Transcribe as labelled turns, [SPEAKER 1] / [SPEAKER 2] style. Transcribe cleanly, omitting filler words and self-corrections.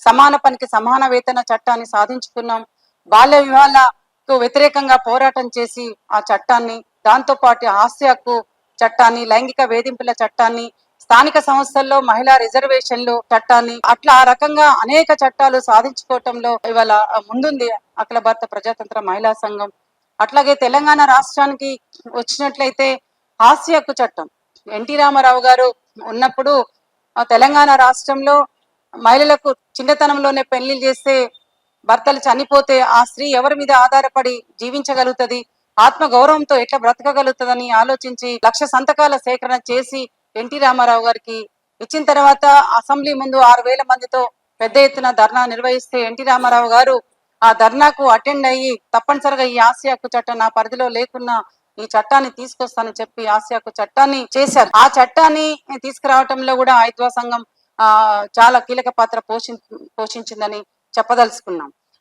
[SPEAKER 1] సమాన పనికి సమాన వేతన చట్టాన్ని సాధించుకున్నాం. బాల్య వివాహాలకు వ్యతిరేకంగా పోరాటం చేసి ఆ చట్టాన్ని, దాంతో పాటు ఆస్తి హక్కు చట్టాన్ని, లైంగిక వేధింపుల చట్టాన్ని, స్థానిక సంస్థల్లో మహిళా రిజర్వేషన్లు చట్టాన్ని, అట్లా ఆ రకంగా అనేక చట్టాలు సాధించుకోవటంలో ఇవాళ ముందుంది అఖిల భారత ప్రజాతంత్ర మహిళా సంఘం. అట్లాగే తెలంగాణ రాష్ట్రానికి వచ్చినట్లయితే ఆస్తి హక్కు చట్టం ఎన్టీ రామారావు గారు ఉన్నప్పుడు తెలంగాణ రాష్ట్రంలో మహిళలకు చిన్నతనంలోనే పెళ్లి చేస్తే, భర్తలు చనిపోతే ఆ స్త్రీ ఎవరి మీద ఆధారపడి జీవించగలుగుతుంది, ఆత్మ గౌరవంతో ఎట్లా బ్రతకగలుగుతుందని ఆలోచించి 1,00,000 సంతకాల సేకరణ చేసి ఎన్టీ రామారావు గారికి ఇచ్చిన తర్వాత అసెంబ్లీ ముందు 6,000 మందితో పెద్ద ఎత్తున ధర్నా నిర్వహిస్తే ఎన్టీ రామారావు గారు ఆ ధర్నాకు అటెండ్ అయ్యి తప్పనిసరిగా ఈ ఆస్తి హక్కు చట్టం నా పరిధిలో లేకున్నా ఈ చట్టాన్ని తీసుకొస్తానని చెప్పి ఆస్తి హక్కు చట్టాన్ని చేశారు. ఆ చట్టాన్ని తీసుకురావటంలో కూడా ఐద్వా సంఘం చాలా కీలక పాత్ర పోషించిందని చెప్పదలుచుకున్నాం.